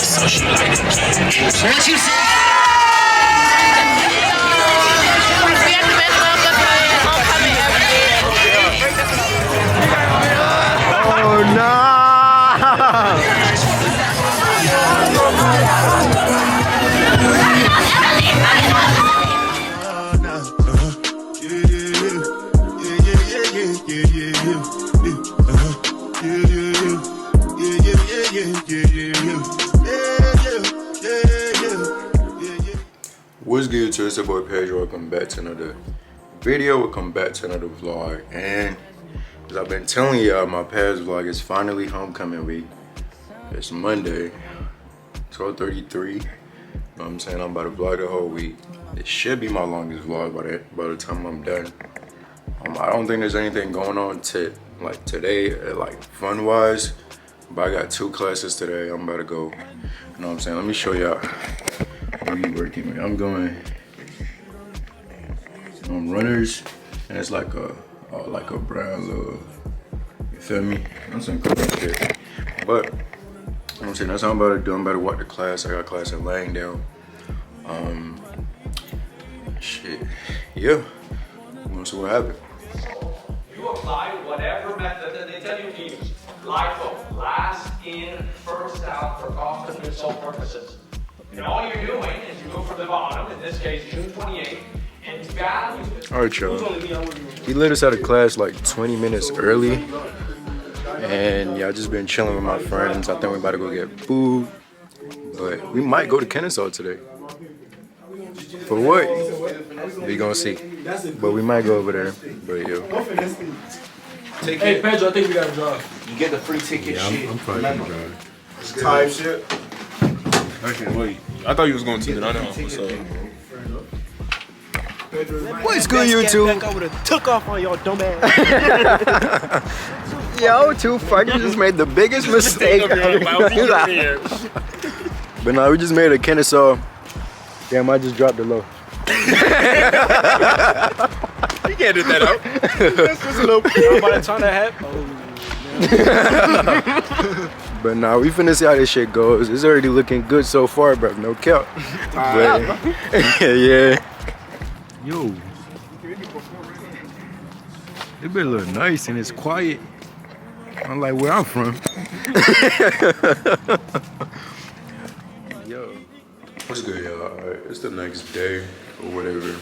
so she like it. What you say? Oh no! What's good to it's your boy Pedro. Welcome back to another video. Welcome back to another vlog. And as I've been telling y'all, my past vlog is finally homecoming week. It's Monday, 12:33. You know what I'm saying? I'm about to vlog the whole week. It should be my longest vlog by the time I'm done. I don't think there's anything going on today, like fun wise. But I got 2 classes today. I'm about to go. You know what I'm saying? Let me show y'all what we working with. I'm going on runners, and it's like a brown little. You feel me? That's some cool shit. But you know what I'm saying, that's how I'm about to do. I'm about to walk to class. I got class at laying down. Shit. Yeah. We'll see what happens. You apply whatever method that they tell you to use. LIFO, last in, first out for cost of goods sold purposes. And all you're doing is you go from the bottom, in this case June 28th, and value. Alright, y'all. He let us out of class like 20 minutes early. And yeah, I just been chilling with my friends. I think we're about to go get food. But we might go to Kennesaw today. For what? We gonna see. But we might go over there. But yo. Hey Pedro, I think we gotta drive. You get the free ticket shit. I'm probably gonna drive. Time shit. Okay, wait. I thought you was going to team it. I know. What's up? What's good, YouTube? I would have took off on y'all dumb ass. Yo, 2 fuckers just made the biggest mistake. But nah, we just made a Kennesaw. Damn, I just dropped the low. You can't do that out. That's just a little bit. By the time that happened. But nah, we finna see how this shit goes. It's already looking good so far, bro. No cap. But, yeah. Yo. It been a little nice and it's quiet. Unlike where I'm from. Yo. What's good, y'all? Alright, it's the next day or whatever.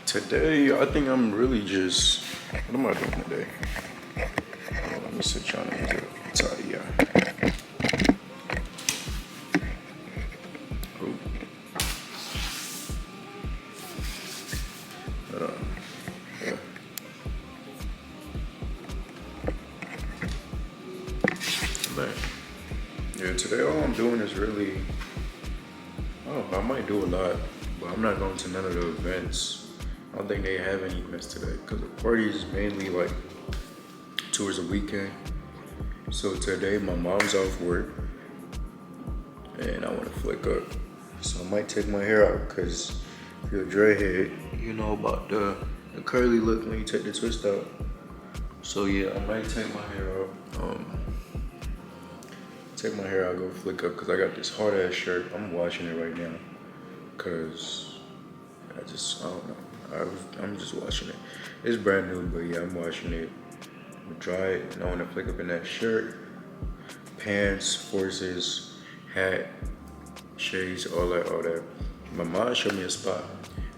Today, I think I'm really just. What am I doing today? Let me sit y'all in the tidy, yeah. Yeah. Man. Yeah, today all I'm doing is really, I might do a lot, but I'm not going to none of the events. I don't think they have any events today because the party is mainly like towards the weekend. So today my mom's off work and I want to flick up. So I might take my hair out because if you're a dreadhead, you know about the curly look when you take the twist out. So yeah, I might take my hair out. Take my hair out, go flick up because I got this hard ass shirt. I'm washing it right now because I don't know. I'm just washing it. It's brand new, but yeah, I'm washing it. I'm gonna dry it, and I want to flick up in that shirt, pants, forces, hat, shades, all that. My mom showed me a spot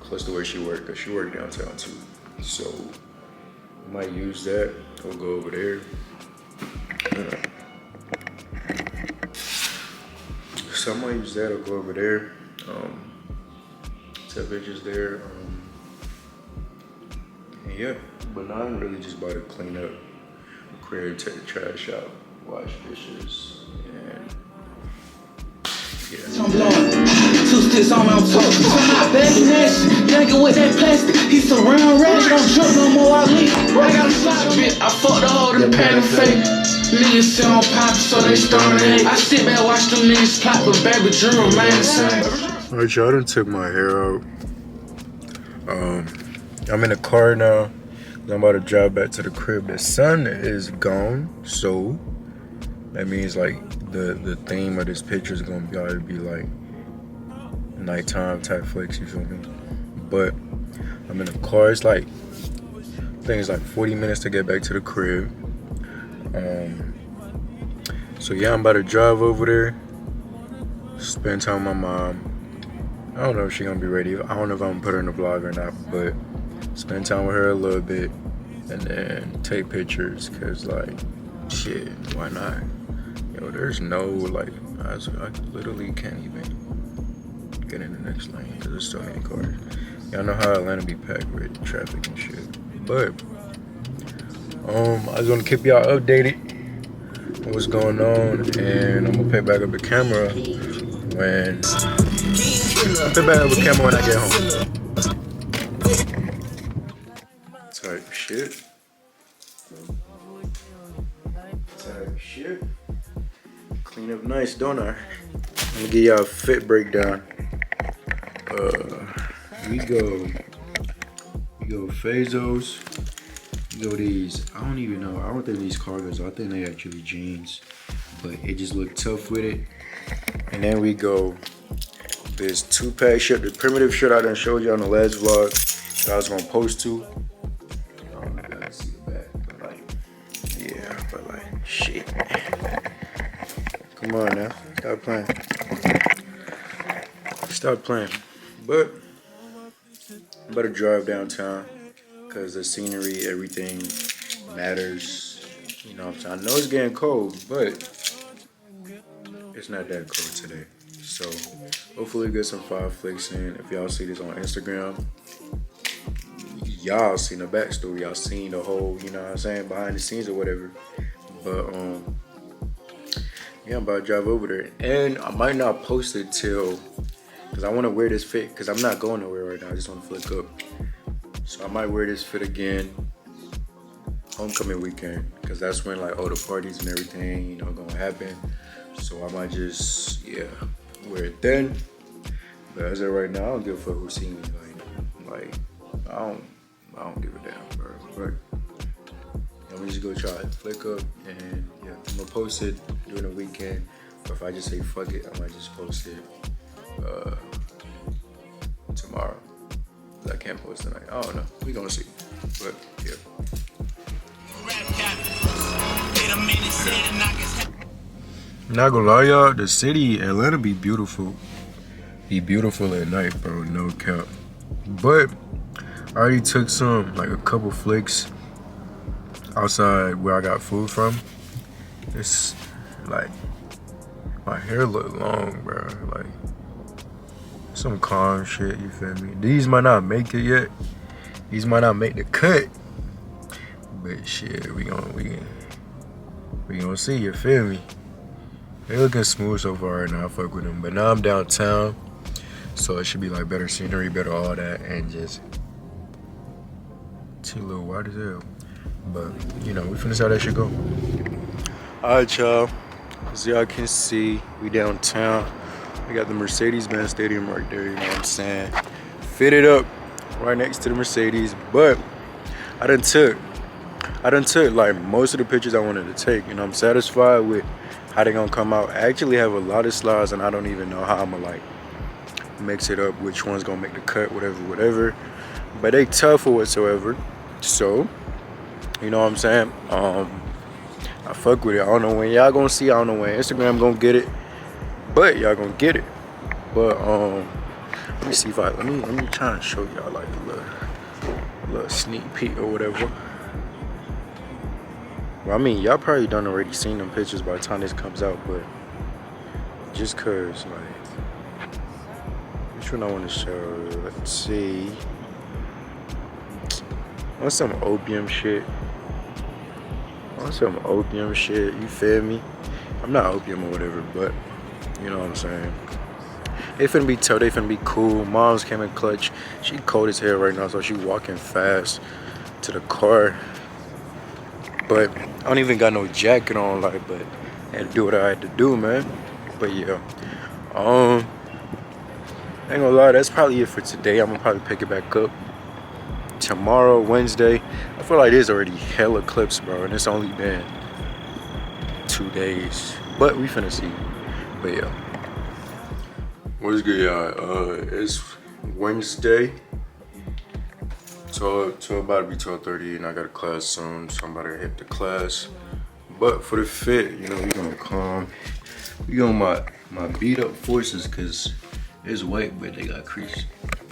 close to where she worked, because she worked downtown too. So I might use that. I'll go over there. So I might use that. I'll go over there. Tell bitches there. Yeah, but now I'm really just about to clean up the crib, take the trash out, wash dishes, and yeah. Two sticks on my toe. I'm back in action. Nigga with that plastic. He surround ratchet. Don't jump no more. I leave. I got a slide bit. I fucked the hoe to the pan and fake. Niggas sit on pop, so they started it. I sit back, watch them niggas plot, but baby, dream remain the same. Alright, y'all, I done took my hair out. I'm in the car now. I'm about to drive back to the crib. The sun is gone, so That means like the theme of this picture is gonna be like nighttime type flicks, you feel me? But I'm in the car. It's like, I think it's like 40 minutes to get back to the crib. So yeah, I'm about to drive over there, spend time with my mom. I don't know if she's gonna be ready. I don't know if I'm gonna put her in the vlog or not, but spend time with her a little bit and then take pictures, cause like, shit, why not? Yo, there's no like, I literally can't even get in the next lane because there's so many cars. Y'all know how Atlanta be packed with traffic and shit. But I was gonna keep y'all updated on what's going on, and I'm gonna pick back up the camera when I get home. Type shit. Clean up nice, don't I? I'm gonna give y'all a fit breakdown. We go Fazos. We go these. I don't even know. I don't think these cargos. I think they actually jeans, but it just looked tough with it. And then we go this 2-pack shirt, the primitive shirt I done showed you on the last vlog that I was gonna post to. I don't know if you guys see the back, but like, yeah, but like, shit. Come on now, stop playing. Stop playing. But I'm about to drive downtown because the scenery, everything matters. You know what I'm saying? I know it's getting cold, but it's not that cold today. So hopefully get some 5 flicks in. If y'all see this on Instagram, y'all seen the backstory. Y'all seen the whole, you know what I'm saying, behind the scenes or whatever. But yeah, I'm about to drive over there. And I might not post it till, because I want to wear this fit, because I'm not going nowhere right now. I just want to flick up. So I might wear this fit again homecoming weekend, because that's when like all the parties and everything, you know, gonna happen. So I might just, yeah, wear it then. But as of right now, I don't give a fuck who see me. Like I don't give a damn, bro. But I'm just gonna try it, flick up, and yeah, I'm gonna post it during the weekend. Or if I just say fuck it, I might just post it tomorrow. I can't post tonight. I don't know. We gonna see. But yeah. Not gonna lie, y'all. The city, Atlanta, be beautiful. Be beautiful at night, bro. No cap. But I already took like a couple flicks outside where I got food from. It's like my hair look long, bro. Like some calm shit, you feel me? These might not make it yet. These might not make the cut. But shit, we gonna see, you feel me? They looking smooth so far right now. I fuck with them. But now I'm downtown, so it should be like better scenery, better all that, and just too little wide as hell. But you know, we finna see how that shit go. Alright, y'all. As y'all can see, we downtown. We got the Mercedes-Benz Stadium right there, you know what I'm saying? Fitted up right next to the Mercedes, but I done took like most of the pictures I wanted to take, you know. I'm satisfied with how they gonna come out. I actually have a lot of slides and I don't even know how I'm gonna like mix it up, which one's gonna make the cut, whatever. But they tough or whatsoever. So, you know what I'm saying? I fuck with it. I don't know when y'all gonna see, I don't know when Instagram gonna get it. But y'all gonna get it. But let me see if let me try and show y'all like a little sneak peek or whatever. Well, I mean, y'all probably done already seen them pictures by the time this comes out, but just cause like, which one I want to show? Let's see. I want some opium shit. You feel me? I'm not opium or whatever, but you know what I'm saying. They finna be tough, they finna be cool. Mom's came in clutch. She cold as hell right now, so she walking fast to the car. But I don't even got no jacket on, like, but I had to do what I had to do, man. But yeah, ain't gonna lie, that's probably it for today. I'm gonna probably pick it back up tomorrow, Wednesday. I feel like there's already hella clips, bro, and it's only been 2 days, but we finna see. But yeah, what's good, y'all? It's Wednesday, so about to be 12:30, and I got a class soon, so I'm about to hit the class. But for the fit, you know, we gonna come. We on my beat up forces, cause it's white, but they got crease.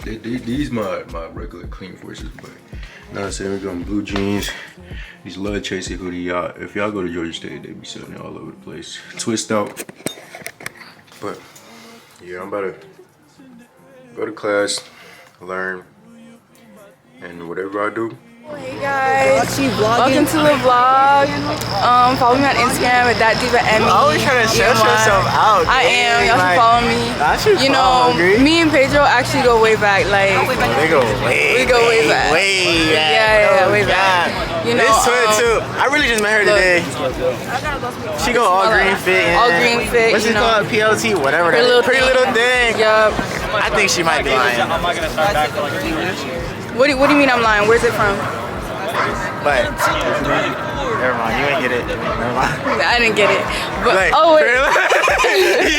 These my regular clean forces, but you know what I'm saying, we got blue jeans, these Love Chasey hoodie. Y'all, if y'all go to Georgia State, they be selling it all over the place. Twist out. But yeah, I'm about to go to class, learn, and whatever I do. Hey guys, welcome to the vlog. Follow me on Instagram at @DivaEmi. Always trying to shout yourself out. I am. Y'all should follow me. You know, me and Pedro actually go way back. Like They go way. we go way back. Way back. Yeah, way back. You know, This 22. I really just met her today. She go all green fit. All green fit. What's you it know. called? PLT, whatever. Pretty little Pretty little thing. Yup. I think she might be lying. What do you mean I'm lying? Where's it from? But never mind. You ain't get it. Never mind. I didn't get it. But Like, oh wait.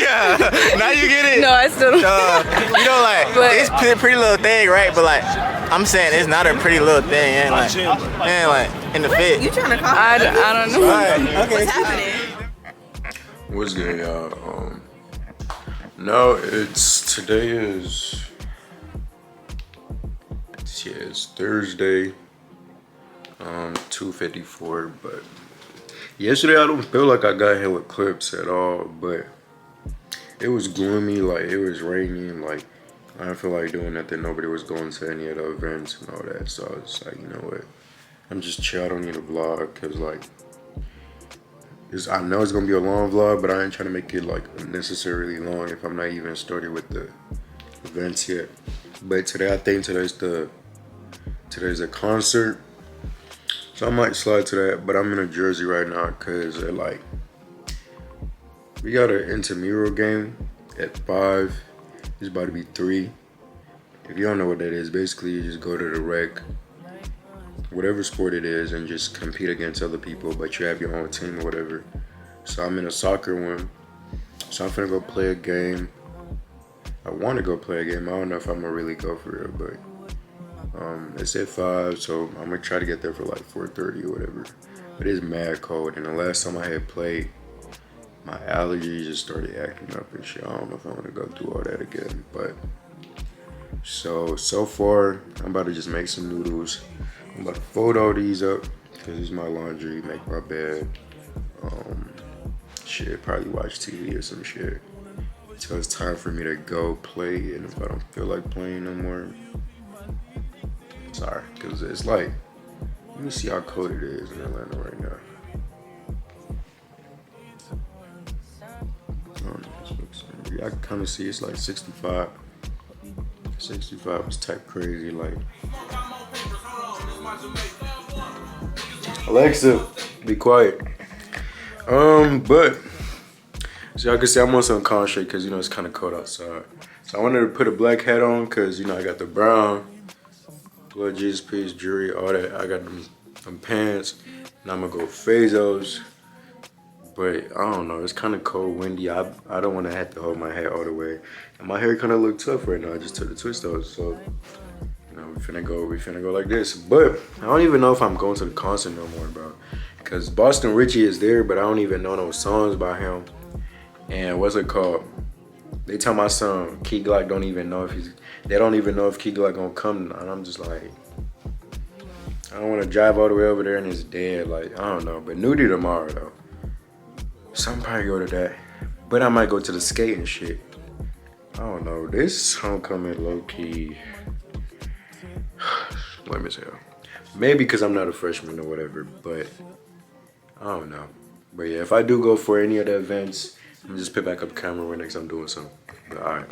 Yeah. Now you get it. No, I still don't. You know, like But- it's pretty little thing, right? But like, I'm saying it's not a pretty little thing. It ain't like in the fit. I don't know. Right. Okay. What's happening? What's good, y'all? No, today is it's Thursday, 2:54. But yesterday I don't feel like I got hit with clips at all. But it was gloomy, like it was raining, like I didn't feel like doing nothing. Nobody was going to any of the events and all that. So I was like, you know what? I'm just chill. I don't need a vlog, cause like. I know it's gonna be a long vlog, but I ain't trying to make it like unnecessarily long if I'm not even started with the events yet. But today, I think today's a concert, so I might slide to that. But I'm in a Jersey right now because we got an intramural game at 5. It's about to be 3. If you don't know what that is, basically you just go to the rec, whatever sport it is, and just compete against other people, but you have your own team or whatever. So I'm in a soccer one, so I'm finna go play a game. I want to go play a game. I don't know if I'm gonna really go for it, but it's at 5, so I'm gonna try to get there for like 4:30 or whatever. But it's mad cold, and the last time I had played, my allergies just started acting up and shit. I don't know if I want to go through all that again, but so far I'm about to just make some noodles. I'm about to fold all these up because it's my laundry, make my bed, shit, probably watch TV or some shit until it's time for me to go play. And if I don't feel like playing no more, sorry, because it's like, let me see how cold it is in Atlanta right now. I can kind of see it's like 65. 65 is type crazy, like. Alexa, be quiet. But so y'all can see I'm on some concentrate because you know it's kind of cold outside. So I wanted to put a black hat on because you know I got the brown, blood Jesus piece, jewelry, all that. I got them pants, and I'm gonna go Fazos. But I don't know, it's kind of cold, windy. I don't want to have to hold my hat all the way, and my hair kind of look tough right now. I just took the twist out, so. We finna go like this. But I don't even know if I'm going to the concert no more, bro. Cause Boston Richie is there, but I don't even know no songs by him. And what's it called? They tell my son Key Glock don't even know if they don't even know if Key Glock gonna come. And I'm just like, I don't wanna drive all the way over there and it's dead. Like, I don't know. But Nudy tomorrow though. So I'm probably go to that. But I might go to the skating shit. I don't know. This homecoming low key. Let me see. Maybe because I'm not a freshman or whatever, but I don't know. But yeah, if I do go for any of the events, I'm gonna just pick back up camera when next I'm doing something. But all right.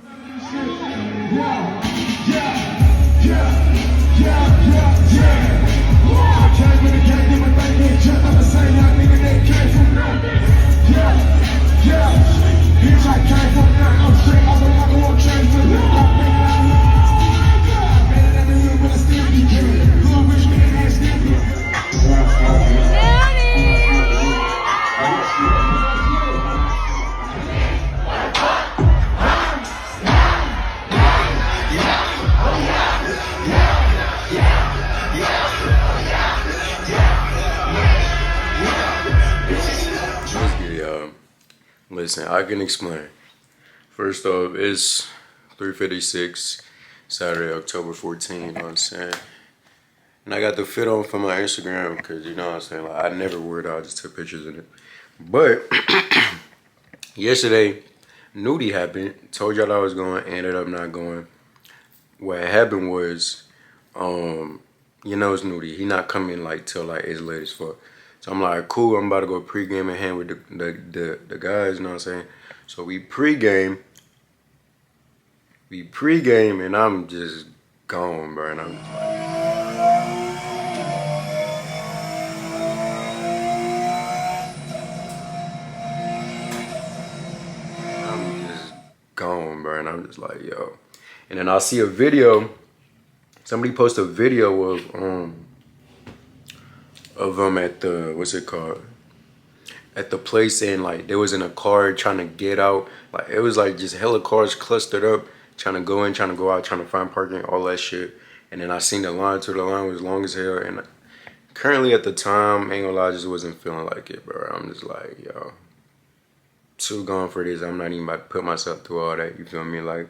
listen, I can explain. First off, it's 3:56, Saturday, October 14th, you know what I'm saying? And I got the fit on for my Instagram because, you know what I'm saying, like, I never wore it out, I just took pictures in it. But yesterday, Nudy happened. Told y'all I was going, ended up not going. What happened was, you know it's Nudy. He not coming like till like it's late as fuck. So I'm like, cool, I'm about to go pregame and hang with the guys, you know what I'm saying? So we pregame, and I'm just gone, bro. And I'm just gone, bro. And I'm just like, yo. And then I see a video. Somebody posted a video of them at the, what's it called? At the place, and like they was in a car trying to get out. Like it was like just hella cars clustered up, trying to go in, trying to go out, trying to find parking, all that shit. And then I seen the line was long as hell. And currently at the time, ain't gonna lie, I just wasn't feeling like it, bro. I'm just like, yo, too gone for this. I'm not even about to put myself through all that, you feel me? Like,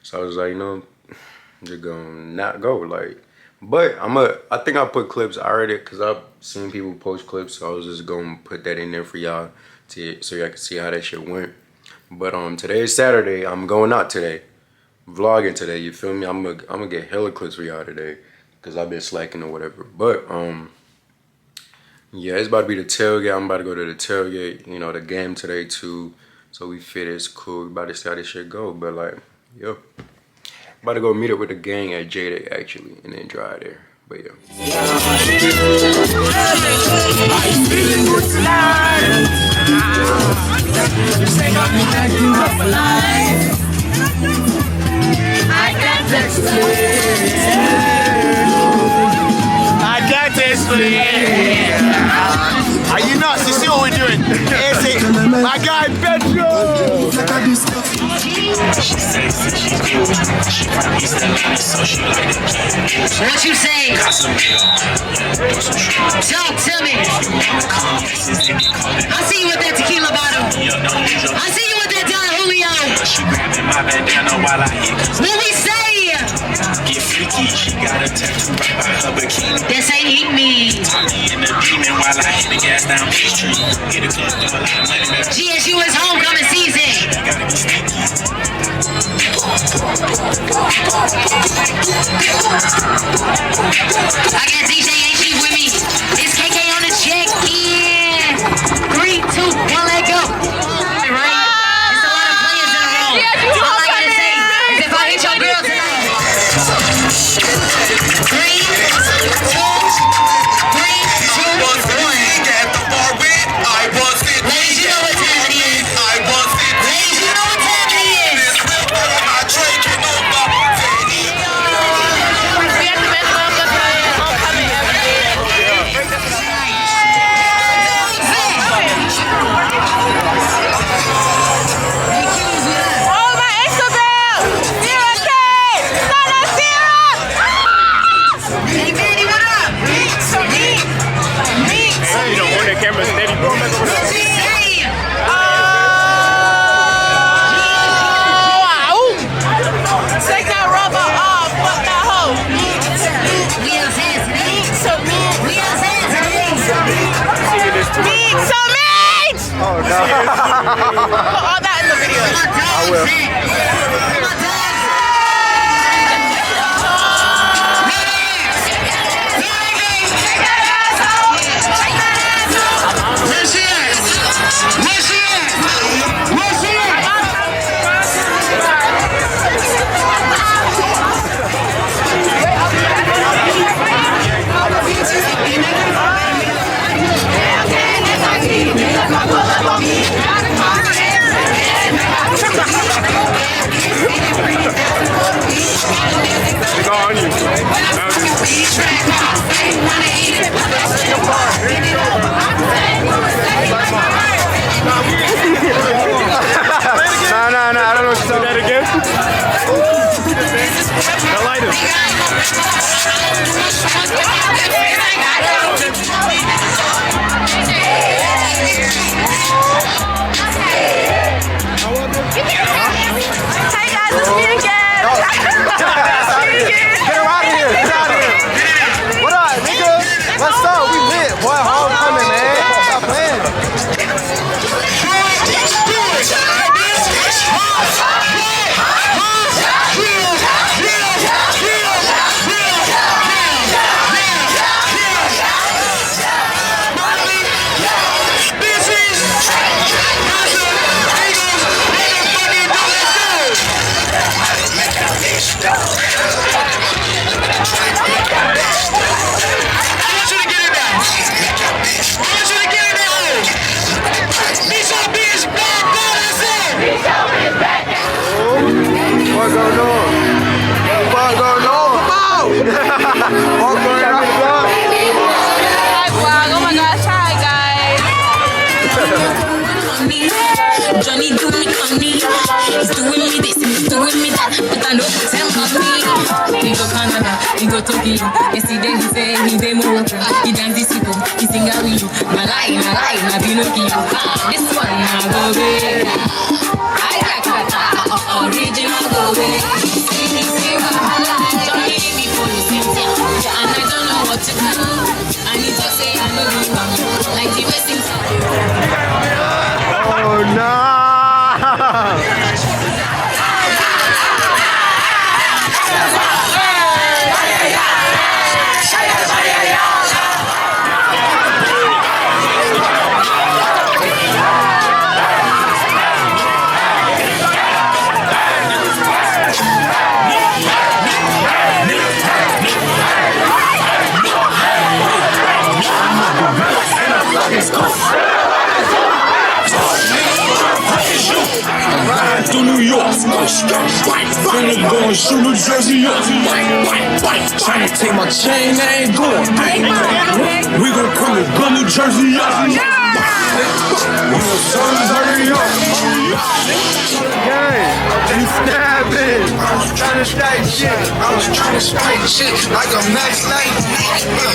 so I was like, you know, I'm just gonna not go, like. But I think I put clips already because I've seen people post clips, so I was just gonna put that in there for y'all so y'all can see how that shit went. But today is Saturday. I'm going out today, vlogging today. You feel me? I'm gonna get hella clips for y'all today because I've been slacking or whatever. But yeah, it's about to be the tailgate. I'm about to go to the tailgate. You know, the game today too. So we fit. It's cool. We about to see how this shit go. But like, yo. About to go meet up with the gang at J-Day actually, and then drive there. But yeah. I got this. Are you nuts? You see what we're doing? My guy Petro! What you say? Talk to me. I see you with that tequila bottle. I see you with that Don Julio. What we say? Get freaky, she got a tattoo right by her bikini. This ain't me. Talking in the demon while I hit the gas down Peachtree. Hit a club, do a lot of money, man. GSU is homecoming season. Gotta be sneaky. I got DJ HE with me. It's KK on the check in. 3, 2, 1, let go. Right? It's a lot of players in a row. All I gotta say is if I hit your girl tonight. 3, 2, 1. Ladies, you know what time it is. Ladies, you know what time it is. Put all that in the video. I will. Come on. What going on? What going on? Come on! What going on? Vlog. Oh my gosh, hi guys. Johnny do me funny. He's doing me this, he's doing me that, but I know tell me. We go Canada, we go Tokyo. Yesterday he say he dey Morocco. He dance this hip hop, he sing a wheel. My lie, my Pinocchio. This one I go away. I got original go away. Johnny before you see me, and I don't know what to do. I need to say I know you like the way things are. Oh no! To New York, finna go and shoot New Jersey up. Tryna take my chain, that ain't going. We gon' come and gun New Jersey up. We gon' hurry up. You snapping! Trying to strike shit! I was trying to strike shit like a match light.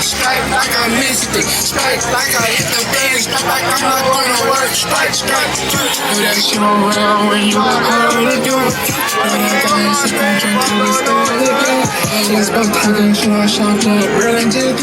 Strike like I missed it. Strike like I hit the band. Strike like I'm not gonna work. Strike. Do that shit around when you got hard to do. And I gotta sit and drink till we start again. I just been talking to my shop up real and deep.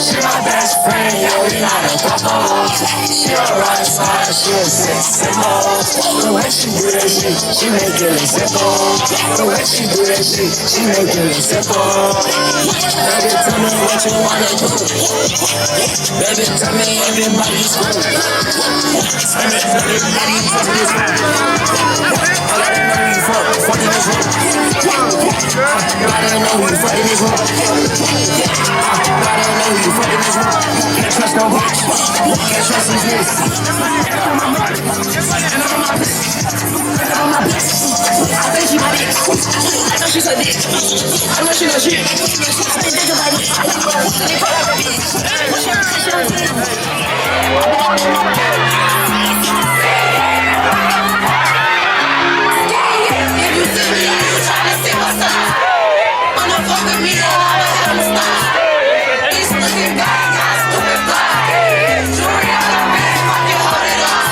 She my best friend, yeah, we not a couple. She a rock star, she a sex symbol. The way she do that shit, she make it simple. The way she do that shit, she make it simple. Baby, tell me what you wanna do. Baby, tell me everybody's cool. Spend it, everybody fuck this room. I gotta know you fucking this room. Gotta know you fucking this room. Gotta know you fucking this room. Can't trust no bitch. Can't trust these niggas. I think she my bitch. I know she's a bitch. I know she's a shit. I think that's my bitch. If you see me, you tryna see what's up. Wanna fuck with me, then I'ma have to stop. These looking guys got stupid block. Jewelry on the bed, fucking hold it off.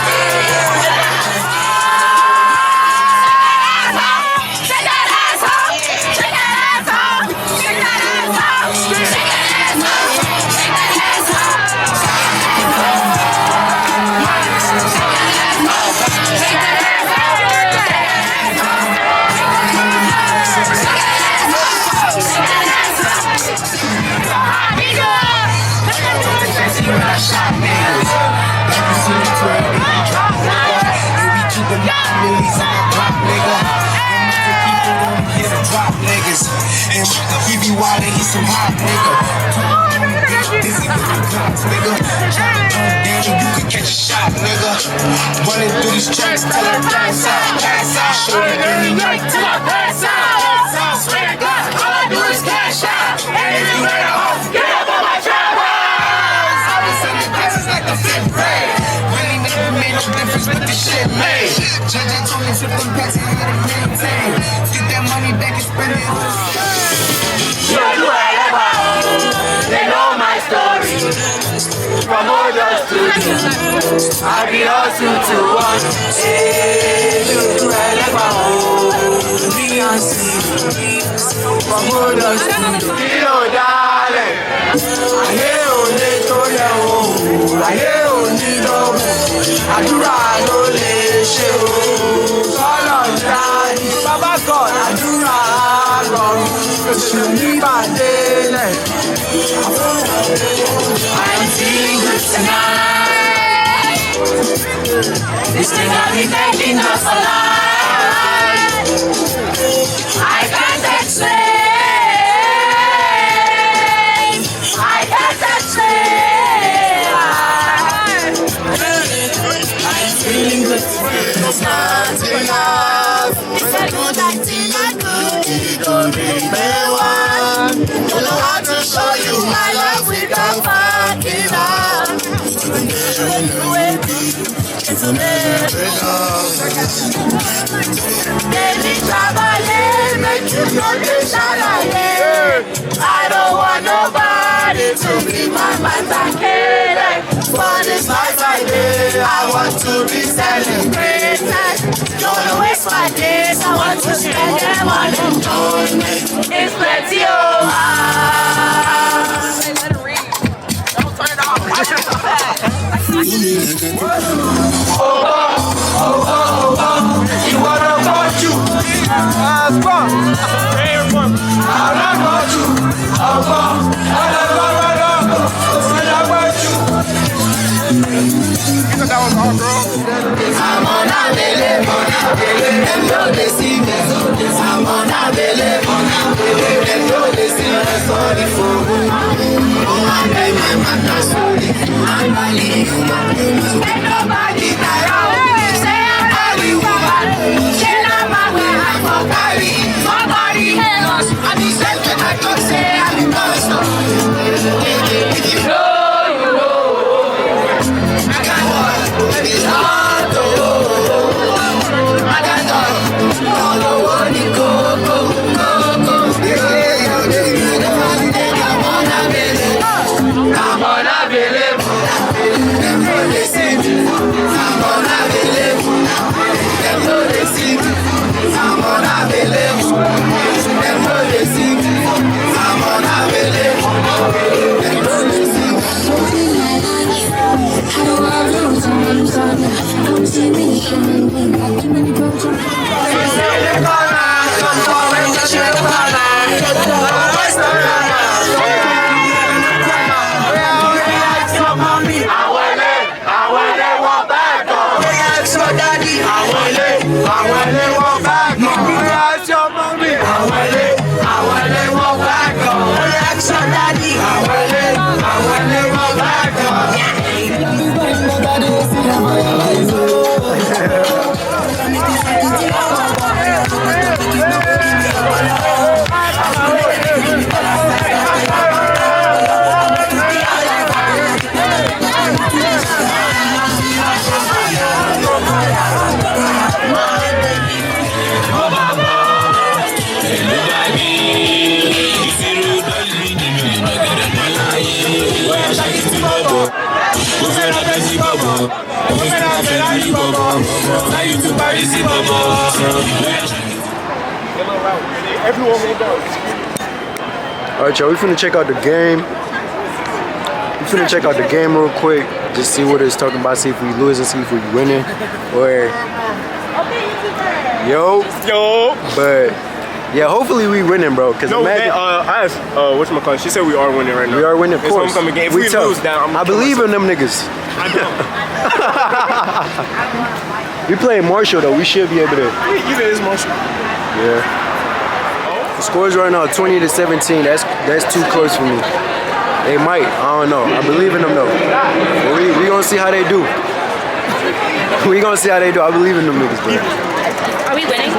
Shake that asshole. Shake that asshole. Shake that asshole. Shake that asshole. Shake that asshole. He be wild and he's some hot nigga. Damn, you could catch a shot, nigga. Running through these tracks till I pass out. Show you every night till I pass out. Swear to God, all I do is cash out. And if you ain't a hoe, get up on my travels. I've been sending classes like the 5th grade. Really never made no difference what this shit made. Judge told me flip them packs and how to maintain. Get that money back and spend it. They know my story. From orders to do, I be hustle to one. From orders to do, darling. I hear This thing got me thinking of a lie. I can't explain. I can't explain. I'm feeling good. It's not enough. If I do that thing I could, it don't remain. Don't know how to show you my love without fucking up. Baby, traveling, make you know this I don't want nobody to be my man again. For this life I live, I want to be celebrated. Don't wanna waste my days, I want to spend them on enjoyment. It's plenty of let it read. Don't turn it off. You wanna want you? I want I'm on a belly, them know they see me. I'm on a belly, them know they see me. Sorry for I'm my man, sorry. I'm only human. Ain't nobody around. Say I'm only woman. Say I'm a way I for carry. Nobody else. I'm the same that I don't say I'm the master. If you know, you know. I got what? It's hard to I got what? All the one you go. I'm on a belly. Them know they see me. I'm on a belly. Them know they see me. I'm on a belly. Them know they see me. I'm on a belly. Them know they see me. I don't want to lose I'm seeing me shining. Too many girls on Alright, y'all, we finna check out the game. Real quick. Just see what it's talking about, see if we losing, see if we winning. Or yo. But yeah, hopefully we winning, bro. Cause no, imagine, I asked whatchamacallit, she said we are winning right now. We are winning, of course. Homecoming game. If we lose down, I believe in them niggas. I We playing Marshall though, we should be able to. You said it's Marshall. Yeah. The scores right now 20-17. That's too close for me. They might. I don't know. I believe in them though. But we gonna see how they do. We gonna see how they do. I believe in them niggas, bro. Are we winning?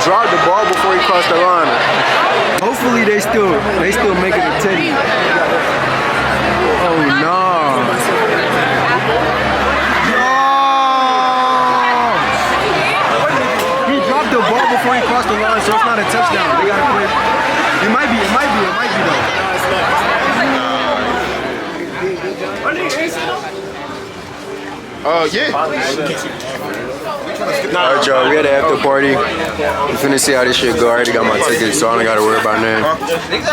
dropped the ball before he crossed the line. Hopefully they still making it Teddy. Oh no. He dropped the ball before he crossed the line, so it's not a touchdown. They gotta play. It might be though. Yeah. Alright, y'all, we had an after party. I'm finna see how this shit go. I already got my tickets, so I don't gotta worry about nothing.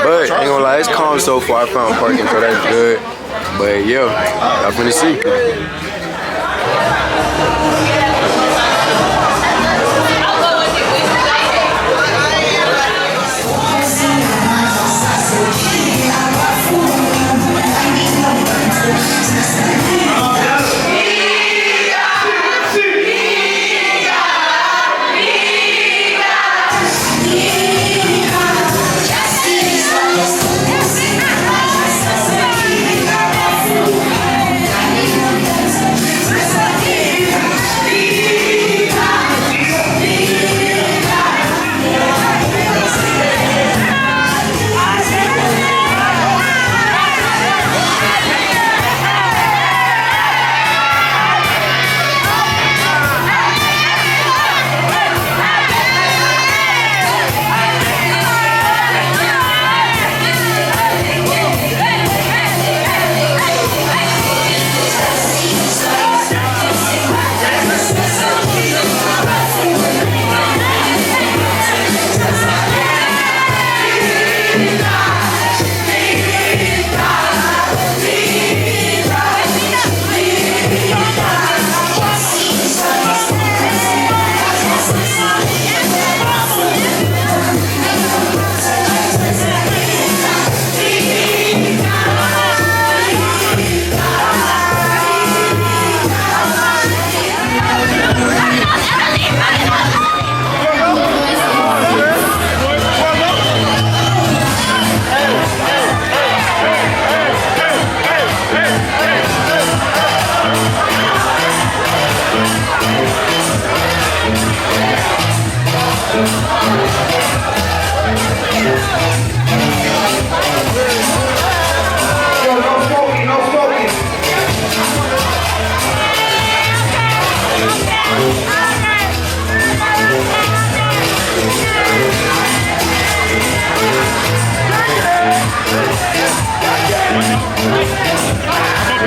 But ain't gonna lie, it's calm so far. I found parking, so that's good. But yeah, y'all finna see.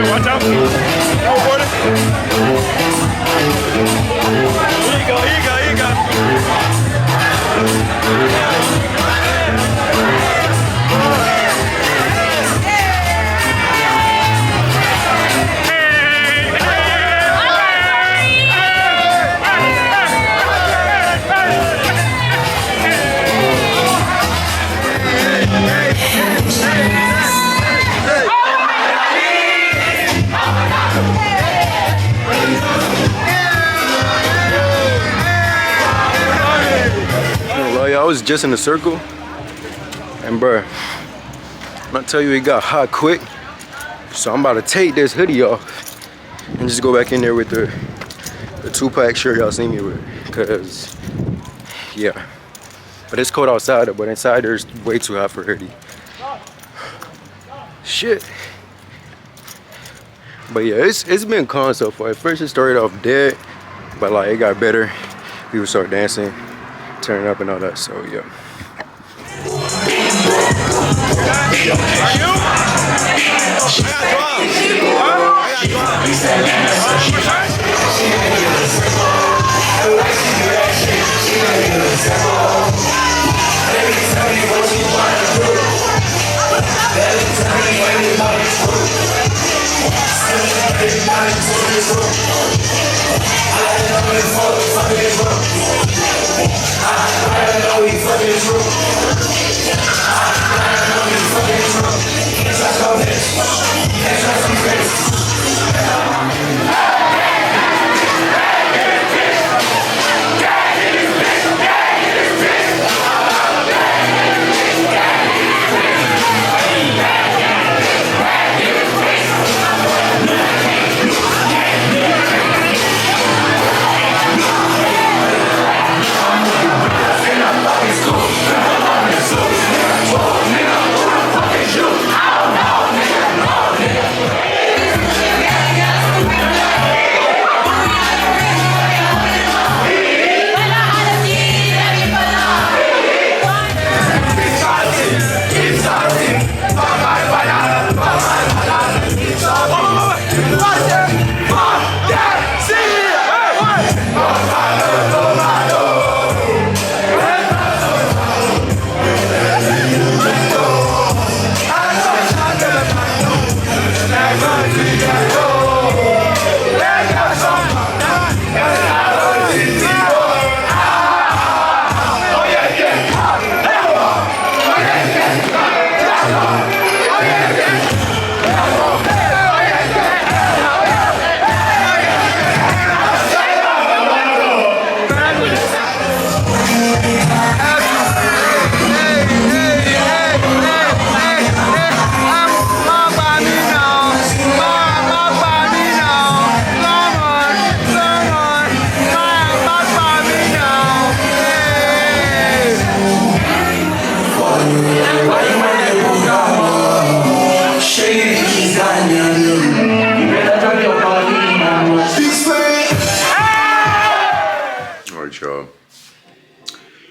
Watch out. Here you go. I was just in the circle, and bruh, I tell you, it got hot quick. So I'm about to take this hoodie off and just go back in there with the 2-pack shirt y'all see me with, cause yeah. But it's cold outside, but inside there's way too hot for a hoodie. Shit. But yeah, it's been calm so far. At first it started off dead, but like it got better. People start dancing, turning up and all that, so yeah.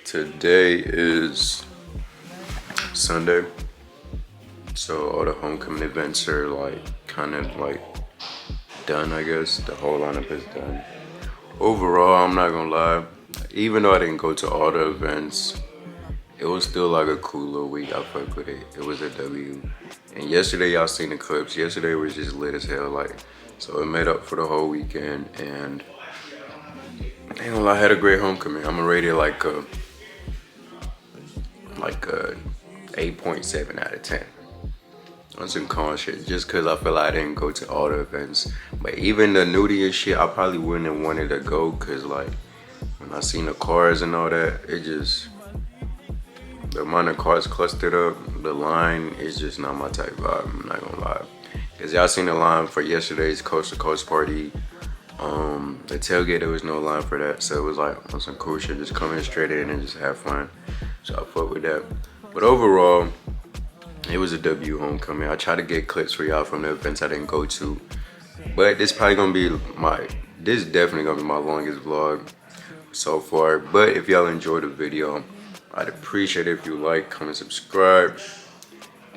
Today is Sunday, so all the homecoming events are like kind of like done, I guess. The whole lineup is done. Overall, I'm not gonna lie, even though I didn't go to all the events, it was still like a cool little week. I fuck with it. It was a W. And yesterday, y'all seen the clips. Yesterday was just lit as hell, like, so it made up for the whole weekend. And I ain't gonna lie, I had a great homecoming. I'm gonna rate it like a 8.7 out of 10. On some con shit, just cause I feel like I didn't go to all the events. But even the Nudy and shit, I probably wouldn't have wanted to go, cause like when I seen the cars and all that, it just, the amount of cars clustered up, the line is just not my type vibe, I'm not gonna lie. Cause y'all seen the line for yesterday's Coast to Coast party. The tailgate, there was no line for that, so it was like on some cool shit, just come in straight in and just have fun. So I fuck with that. But overall, it was a W homecoming. I tried to get clips for y'all from the events I didn't go to, but this probably gonna be this is definitely gonna be my longest vlog so far. But if y'all enjoyed the video, I'd appreciate it if you like, comment, subscribe.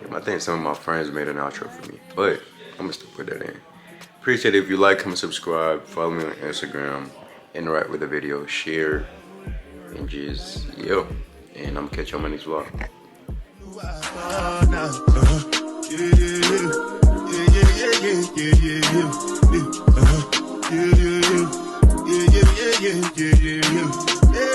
Damn, I think some of my friends made an outro for me, but I'm gonna still put that in. Appreciate it if you like, comment, subscribe, follow me on Instagram, interact with the video, share, and just, yo. And I'm gonna catch you on my next vlog. Yeah.